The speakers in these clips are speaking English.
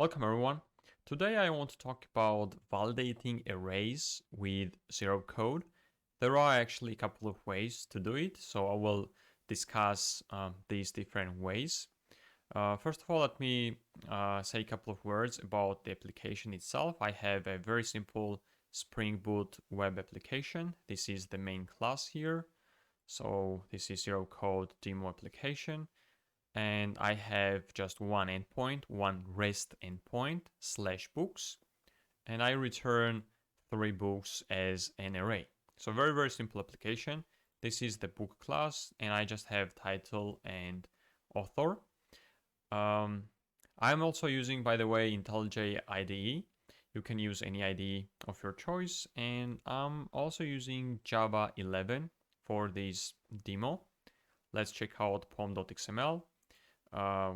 Welcome everyone. Today I want to talk about validating arrays with Zerocode. There are actually a couple of ways to do it, so I will discuss these different ways. First of all, let me say a couple of words about the application itself. I have a very simple Spring Boot web application. This is the main class here. So this is Zerocode demo application. And I have just one endpoint, one REST endpoint /books, and I return 3 books as an array. So very, very simple application. This is the book class, and I just have title and author. I'm also using, by the way, IntelliJ IDE. You can use any IDE of your choice, and I'm also using Java 11 for this demo. Let's check out pom.xml.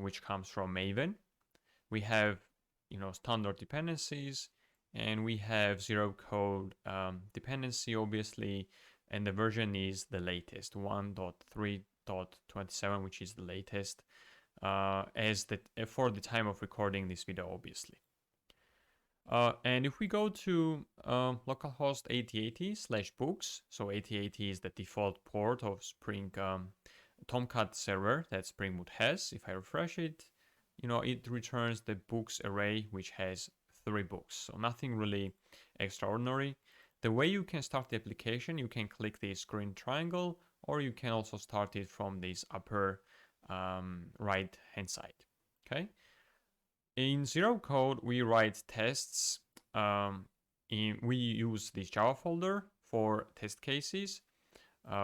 Which comes from Maven. We have, standard dependencies, and we have Zerocode dependency, obviously, and the version is the latest 1.3.27, which is the latest for the time of recording this video, obviously. And if we go to localhost 8080/books, so 8080 is the default port of Spring Tomcat server that Spring Boot has. If I refresh it, it returns the books array, which has 3 books. So nothing really extraordinary. The way you can start the application, you can click this green triangle, or you can also start it from this upper right hand side. Okay. In Zerocode, we write tests. We use this Java folder for test cases,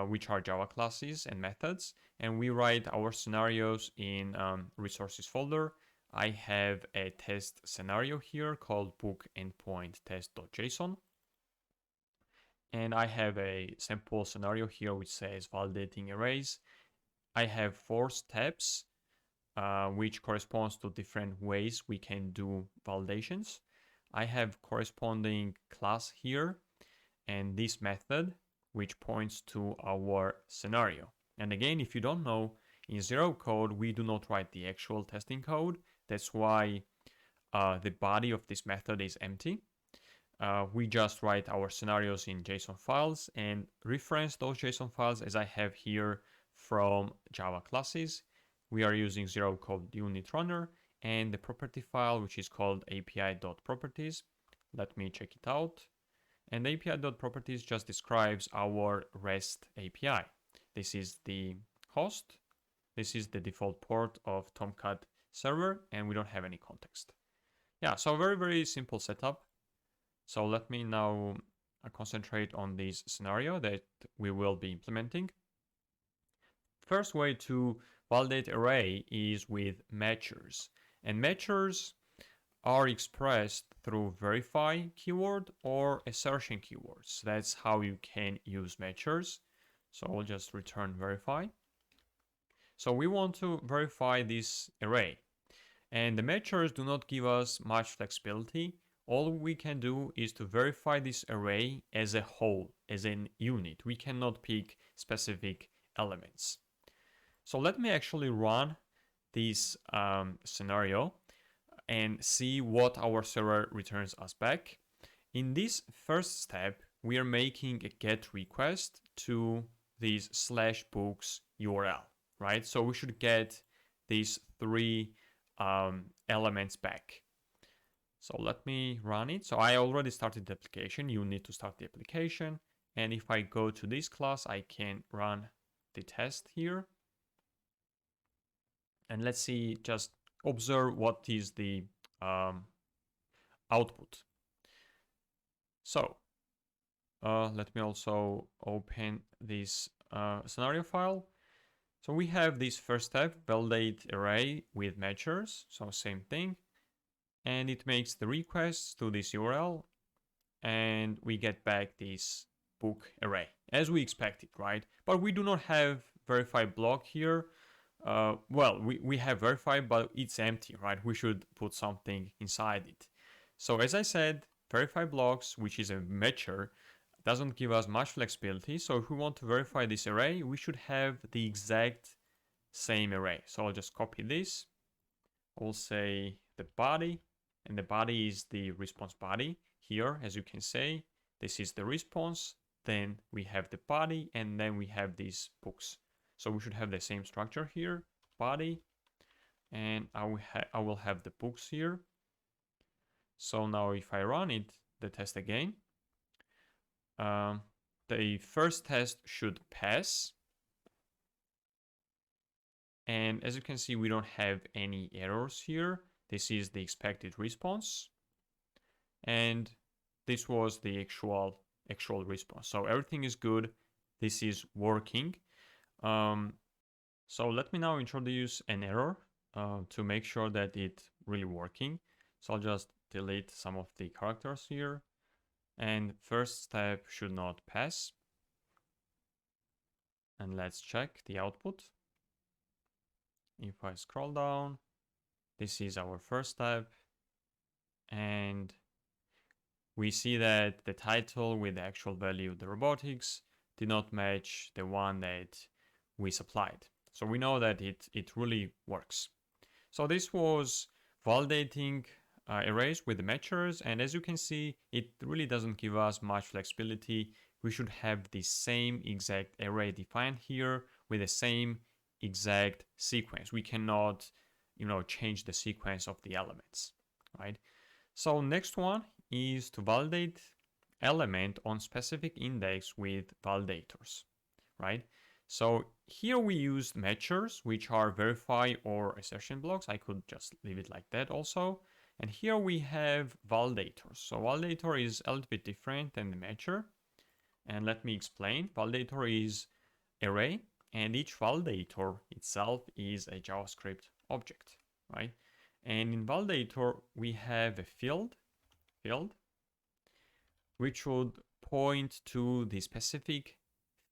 which are Java classes and methods, and we write our scenarios in resources folder. I have a test scenario here called book endpoint test.json, and I have a sample scenario here which says validating arrays. I have 4 steps, which corresponds to different ways we can do validations. I have corresponding class here, and this method, which points to our scenario. And again, if you don't know, in Zerocode, we do not write the actual testing code. That's why the body of this method is empty. We just write our scenarios in JSON files and reference those JSON files as I have here from Java classes. We are using Zerocode unit runner and the property file, which is called api.properties. Let me check it out. And api.properties just describes our REST API. This is the host. This is the default port of Tomcat server, and we don't have any context. Yeah, so very, very simple setup. So let me now concentrate on this scenario that we will be implementing. First way to validate array is with matchers. And matchers are expressed through verify keyword or assertion keywords. That's how you can use matchers. So I'll just return verify. So we want to verify this array. And the matchers do not give us much flexibility. All we can do is to verify this array as a whole, as an unit. We cannot pick specific elements. So let me actually run this scenario and see what our server returns us back. In this first step, we are making a GET request to this /books URL, right? So we should get these 3 elements back. So let me run it. So I already started the application. You need to start the application. And if I go to this class, I can run the test here. And let's see, just observe what is the output. So let me also open this scenario file. So we have this first step, validate array with matchers. So same thing. And it makes the requests to this URL. And we get back this book array as we expected, right? But we do not have verify block here. Well, we have verify, but it's empty, right? We should put something inside it. So as I said, verify blocks, which is a matcher, doesn't give us much flexibility. So if we want to verify this array, we should have the exact same array. So I'll just copy this. I'll say the body, and the body is the response body. Here, as you can see, this is the response, then we have the body, and then we have these books. So we should have the same structure here, body, and I will have the books here. So now if I run it, the test again, the first test should pass. And as you can see, we don't have any errors here. This is the expected response. And this was the actual response. So everything is good. This is working. So let me now introduce an error to make sure that it's really working. So I'll just delete some of the characters here. And first step should not pass. And let's check the output. If I scroll down, this is our first step. And we see that the title with the actual value, the robotics, did not match the one that we supplied. So we know that it really works. So this was validating arrays with the matchers. And as you can see, it really doesn't give us much flexibility. We should have the same exact array defined here with the same exact sequence. We cannot, change the sequence of the elements, right? So next one is to validate element on specific index with validators, right? So here we use matchers, which are verify or assertion blocks. I could just leave it like that also. And here we have validators. So validator is a little bit different than the matcher. And let me explain. Validator is array, and each validator itself is a JavaScript object, right? And in validator, we have a field, which would point to the specific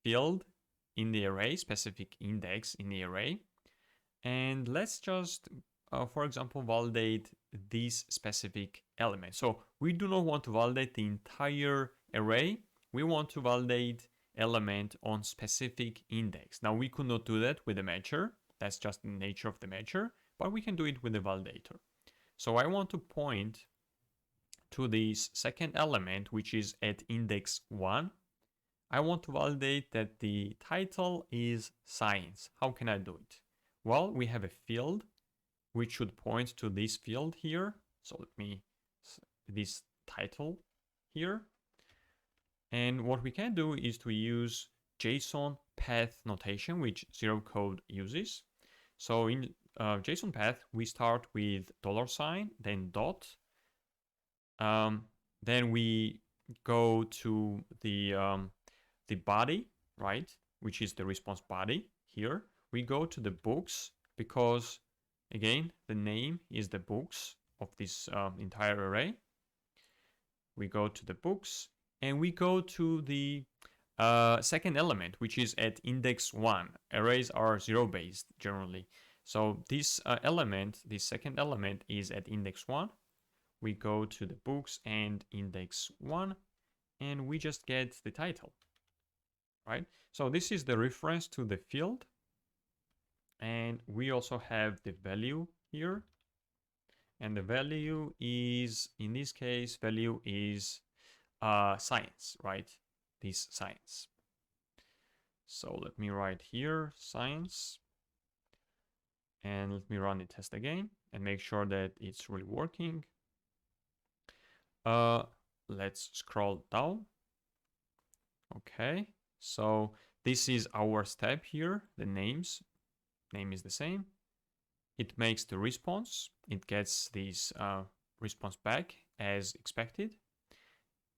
field in the array, specific index in the array. And let's just, for example, validate this specific element. So we do not want to validate the entire array. We want to validate element on specific index. Now we could not do that with a matcher. That's just the nature of the matcher, but we can do it with a validator. So I want to point to this second element, which is at index 1. I want to validate that the title is science. How can I do it? Well, we have a field which should point to this field here. So let me, this title here. And what we can do is to use JSON path notation, which Zerocode uses. So in JSON path, we start with $, then dot. Then we go to the body, right, which is the response body here. We go to the books because, again, the name is the books of this entire array. We go to the books, and we go to the second element, which is at index 1. Arrays are zero-based generally. So this element, this second element, is at index 1. We go to the books and index 1, and we just get the title, right? So this is the reference to the field. And we also have the value here. And the value is, in this case, value is science, right? This science. So let me write here, science. And let me run the test again and make sure that it's really working. Let's scroll down. Okay, so this is our step here. The name is the same. It makes the response. It gets this response back as expected.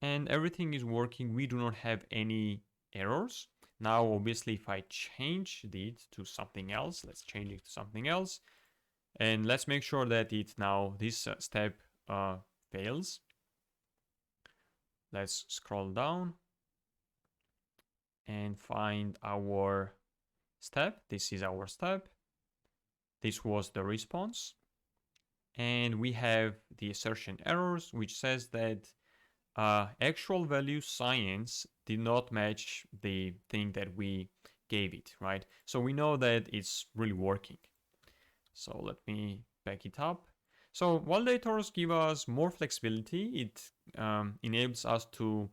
And everything is working. We do not have any errors. Now, obviously, if I change it to something else, let's change it to something else. And let's make sure that it now, this step fails. Let's scroll down and find our step. This is our step. This was the response. And we have the assertion errors, which says that actual value science did not match the thing that we gave it, right? So we know that it's really working. So let me back it up. So validators give us more flexibility. It enables us to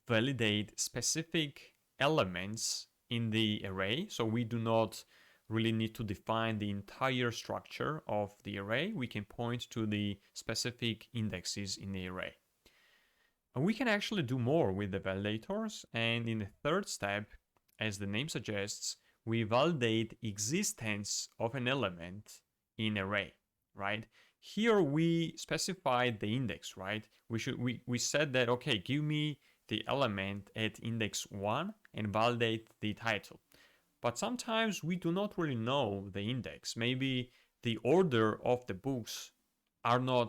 validate specific elements in the array. So we do not really need to define the entire structure of the array. We can point to the specific indexes in the array. And we can actually do more with the validators. And in the third step, as the name suggests, we validate existence of an element in array, right? Here we specified the index, right? We said that, okay, give me the element at index 1 and validate the title. But sometimes we do not really know the index. Maybe the order of the books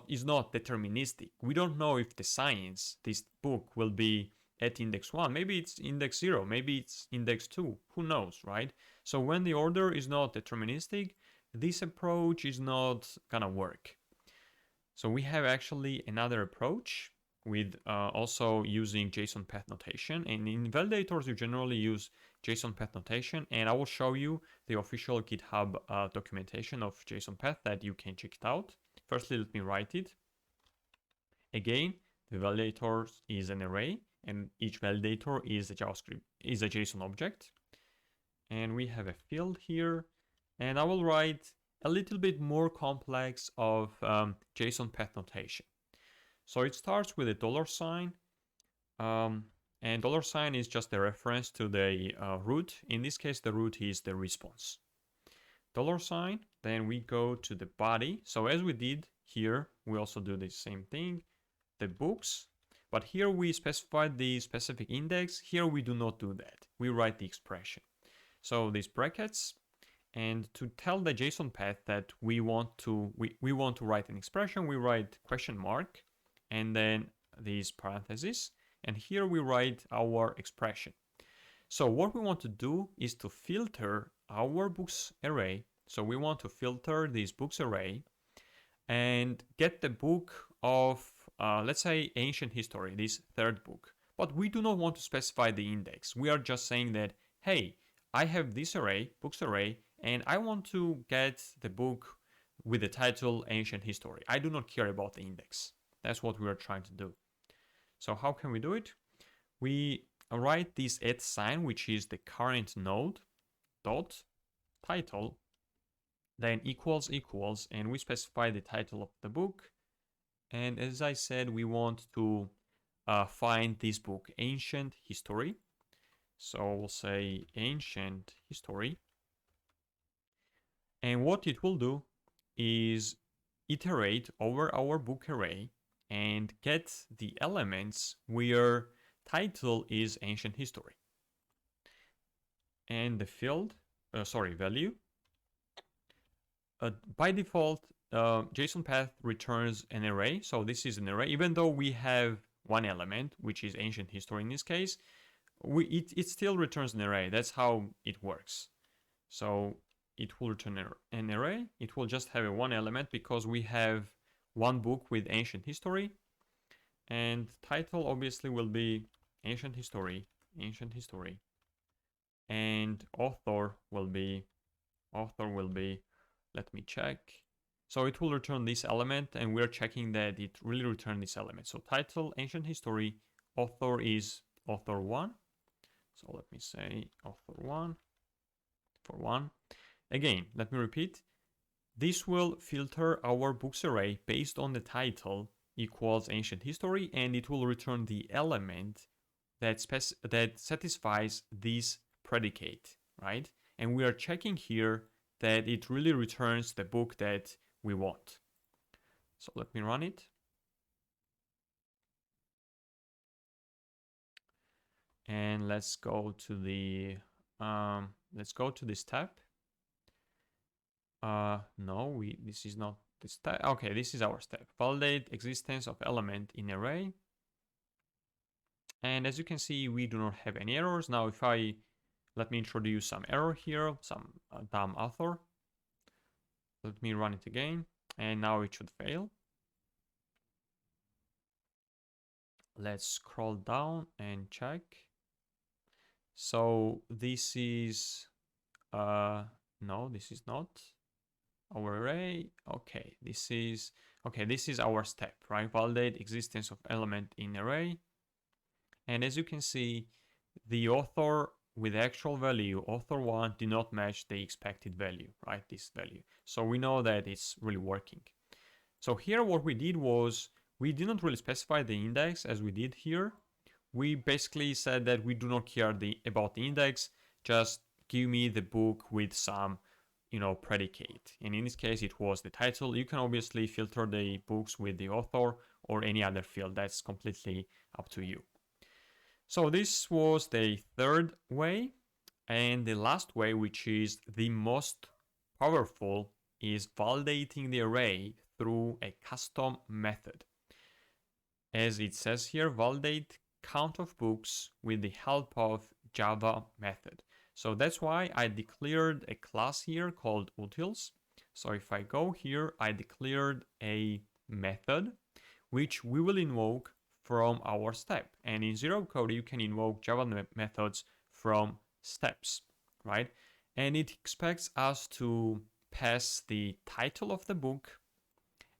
is not deterministic. We don't know if the science, this book, will be at index 1. Maybe it's index 0, maybe it's index 2. Who knows, right? So when the order is not deterministic, this approach is not gonna work. So we have actually another approach with also using JSON path notation. And in validators, you generally use JSON path notation. And I will show you the official GitHub documentation of JSON path that you can check it out. Firstly, let me write it. Again, the validator is an array, and each validator is a JSON object. And we have a field here, and I will write a little bit more complex of JSON path notation. So it starts with a $sign, and $sign is just a reference to the root. In this case, the root is the response. $sign, then we go to the body. So as we did here, we also do the same thing, the books. But here we specified the specific index. Here we do not do that. We write the expression. So these brackets, and to tell the JSON path that we want to write an expression, we write question mark, and then these parentheses. And here we write our expression. So what we want to do is to filter our books array. So we want to filter this books array and get the book of, let's say, ancient history, this third book. But we do not want to specify the index. We are just saying that, hey, I have this array, books array, and I want to get the book with the title ancient history. I do not care about the index. That's what we are trying to do. So how can we do it? We write this @ sign, which is the current node, dot title, then equals, and we specify the title of the book. And as I said, we want to find this book, ancient history. So we'll say ancient history. And what it will do is iterate over our book array and get the elements where title is ancient history. And the field, value. By default, JSON path returns an array. So this is an array, even though we have one element, which is ancient history in this case, it still returns an array. That's how it works. So it will return an array. It will just have a one element because we have one book with ancient history, and title obviously will be ancient history, and author will be, let me check. So it will return this element, and we're checking that it really returned this element. So title, ancient history, author is author 1. So let me say author 1 for 1. Again, let me repeat. This will filter our books array based on the title equals ancient history, and it will return the element that satisfies this predicate, right? And we are checking here that it really returns the book that we want. So let me run it. And let's go to the this tab. No, this is not this step. Okay, this is our step. Validate existence of element in array. And as you can see, we do not have any errors. Now, let me introduce some error here, some dumb author. Let me run it again, and now it should fail. Let's scroll down and check. So this is, no, this is not. our array. Okay, this is our step, right? Validate existence of element in array. And as you can see, the author with actual value, author 1, did not match the expected value, right? This value. So we know that it's really working. So here what we did was, we didn't really specify the index as we did here. We basically said that we do not care about the index, just give me the book with some, predicate. And in this case, it was the title. You can obviously filter the books with the author or any other field. That's completely up to you. So this was the third way. And the last way, which is the most powerful, is validating the array through a custom method. As it says here, validate count of books with the help of Java method. So that's why I declared a class here called utils. So if I go here, I declared a method which we will invoke from our step. And in Zerocode, you can invoke Java methods from steps, right? And it expects us to pass the title of the book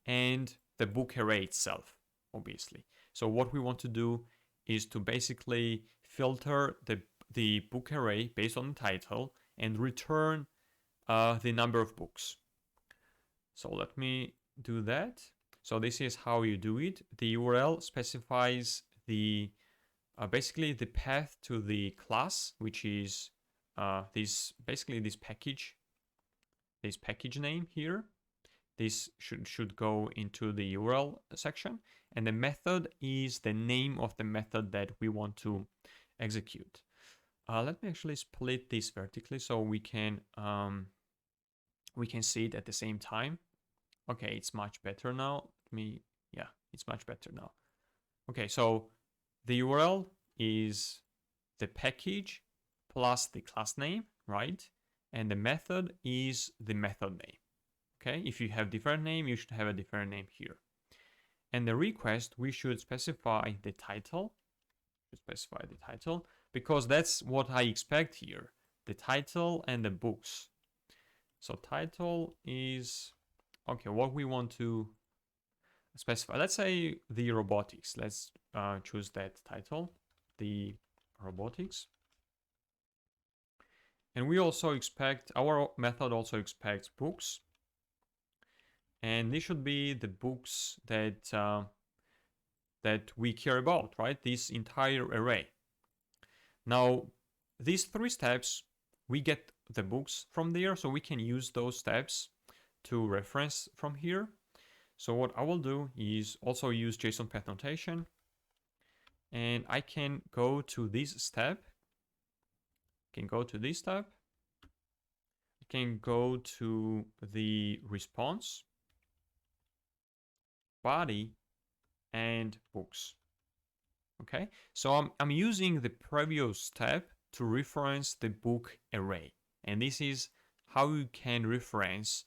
and the book array itself, obviously. So what we want to do is to basically filter the book array based on the title and return the number of books. So let me do that. So this is how you do it. The URL specifies the basically the path to the class, which is this package name here. This should go into the URL section, and the method is the name of the method that we want to execute. Let me actually split this vertically so we can see it at the same time. Okay, it's much better now. It's much better now. Okay, so the URL is the package plus the class name, right? And the method is the method name. Okay, if you have different name, you should have a different name here. And the request, we should specify the title. Because that's what I expect here. The title and the books. So title is, okay, what we want to specify. Let's say the robotics. Let's choose that title, the robotics. And we also expect, our method also expects books. And these should be the books that we care about, right? This entire array. Now, these 3 steps, we get the books from there, so we can use those steps to reference from here. So what I will do is also use JSON path notation, and I can go to this step. I can go to the response, body, and books. Okay, so I'm using the previous step to reference the book array, and this is how you can reference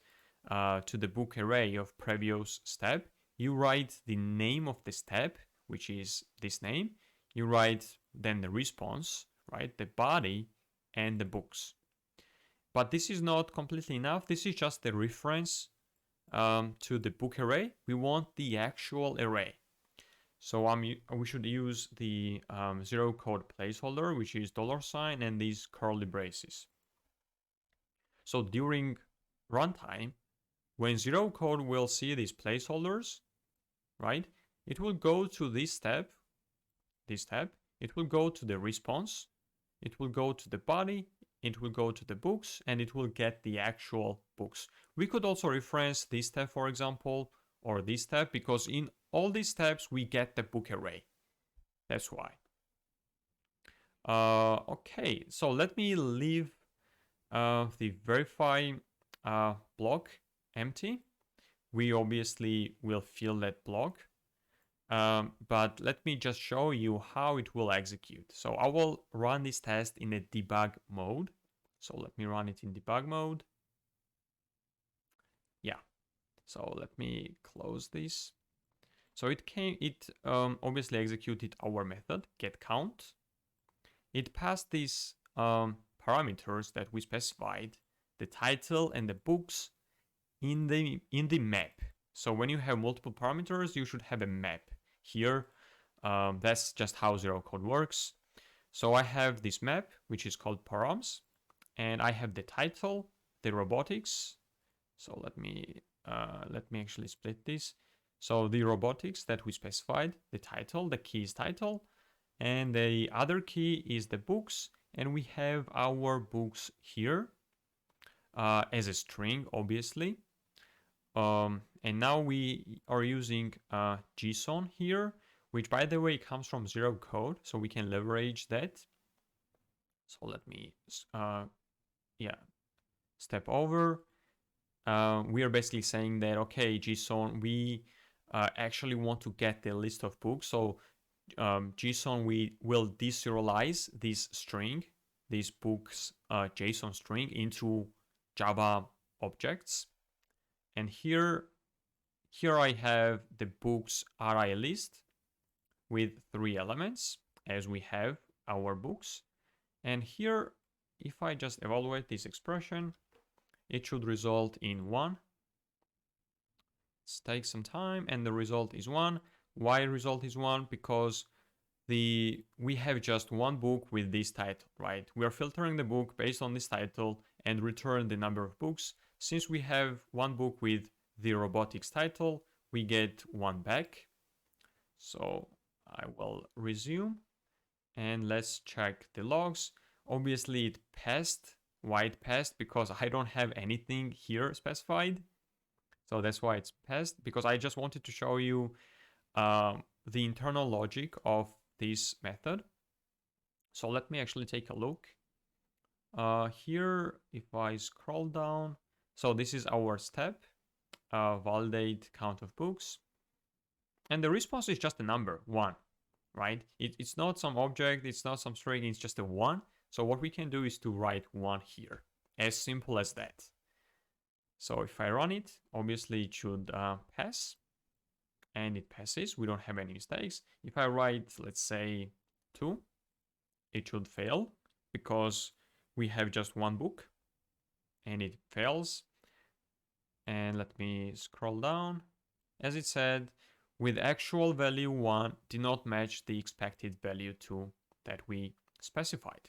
to the book array of previous step. You write the name of the step, which is this name. You write then the response, right? The body and the books. But this is not completely enough. This is just the reference to the book array. We want the actual array. So we should use the Zerocode placeholder, which is $, and these curly braces. So during runtime, when Zerocode will see these placeholders, right, it will go to this tab, it will go to the response, it will go to the body, it will go to the books, and it will get the actual books. We could also reference this tab, for example, or this tab, because in all these steps we get the book array. That's why. Okay, so let me leave the verify block empty. We obviously will fill that block, but let me just show you how it will execute. So I will run this test in a debug mode. So let me run it in debug mode. Yeah, so let me close this. So it obviously executed our method getCount. It passed these parameters that we specified, the title and the books, in the map. So when you have multiple parameters, you should have a map here. That's just how Zerocode works. So I have this map, which is called params, and I have the title, the robotics. So let me actually split this. So the robotics that we specified, the title, the key is title, and the other key is the books, and we have our books here as a string, obviously. And now we are using JSON here, which by the way comes from Zerocode, so we can leverage that. So let me, step over. We are basically saying that, okay, JSON, we actually want to get the list of books. So JSON, we will deserialize this string, this books JSON string into Java objects. And here I have the books RI list with 3 elements, as we have our books. And here, if I just evaluate this expression, it should result in 1. Let's take some time, and the result is 1. Why result is 1? Because we have just one book with this title, right? We are filtering the book based on this title and return the number of books. Since we have one book with the robotics title, we get 1 back. So I will resume and let's check the logs. Obviously it passed. Why it passed? Because I don't have anything here specified. So that's why it's passed, because I just wanted to show you the internal logic of this method. So let me actually take a look. Here, if I scroll down, so this is our step, validate count of books. And the response is just a number, 1, right? It's not some object, it's not some string, it's just a 1. So what we can do is to write 1 here, as simple as that. So if I run it, obviously it should pass, and it passes. We don't have any mistakes. If I write, let's say 2, it should fail because we have just one book and it fails. And let me scroll down. As it said, with actual value 1 did not match the expected value 2 that we specified.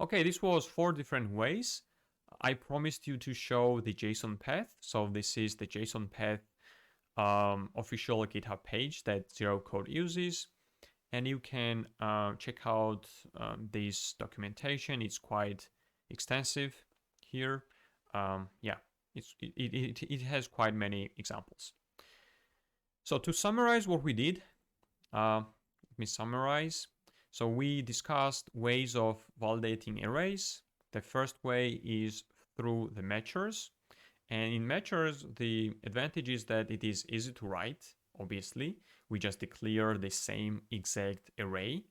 Okay, this was 4 different ways. I promised you to show the JSON path. So this is the JSON path official GitHub page that Zerocode uses. And you can check out this documentation. It's quite extensive here. It has quite many examples. So to summarize what we did, let me summarize. So we discussed ways of validating arrays. The first way is through the matchers. And in matchers, the advantage is that it is easy to write, obviously. We just declare the same exact array.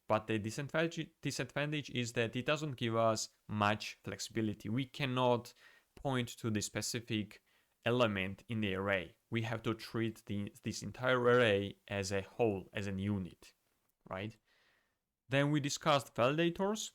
But the disadvantage is that it doesn't give us much flexibility. We cannot point to the specific element in the array. We have to treat this entire array as a whole, as an unit, right? Then we discussed validators,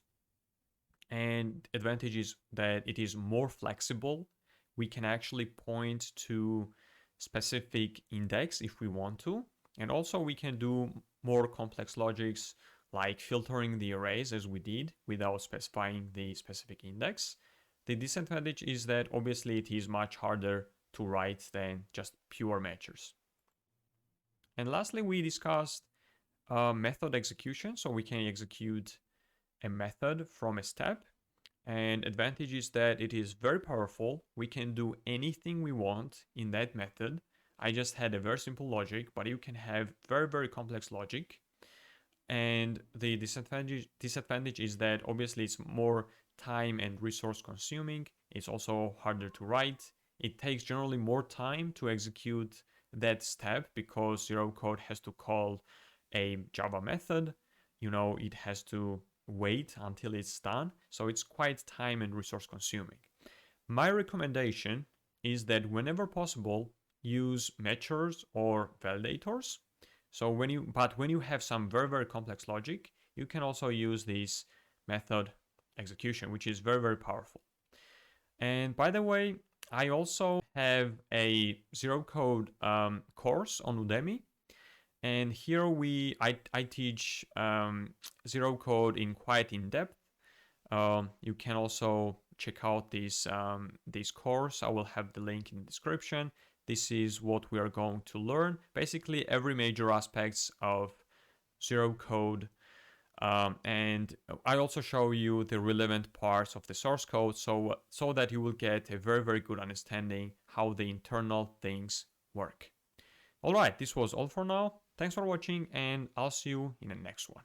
and advantage is that it is more flexible. We can actually point to specific index if we want to. And also we can do more complex logics like filtering the arrays as we did without specifying the specific index. The disadvantage is that obviously it is much harder to write than just pure matchers. And lastly, we discussed method execution. So we can execute a method from a step. And advantage is that it is very powerful. We can do anything we want in that method. I just had a very simple logic, but you can have very, very complex logic. And the disadvantage is that obviously it's more time and resource consuming. It's also harder to write. It takes generally more time to execute that step because Zerocode has to call a Java method. It has to wait until it's done. So it's quite time and resource consuming. My recommendation is that whenever possible, use matchers or validators. So when you have some very, very complex logic, you can also use this method execution, which is very, very powerful. And by the way, I also have a Zerocode course on Udemy, and here I teach Zerocode in quite in depth. You can also check out this course. I will have the link in the description. This is what we are going to learn. Basically, every major aspects of Zerocode. And I also show you the relevant parts of the source code so that you will get a very, very good understanding how the internal things work. All right, this was all for now. Thanks for watching, and I'll see you in the next one.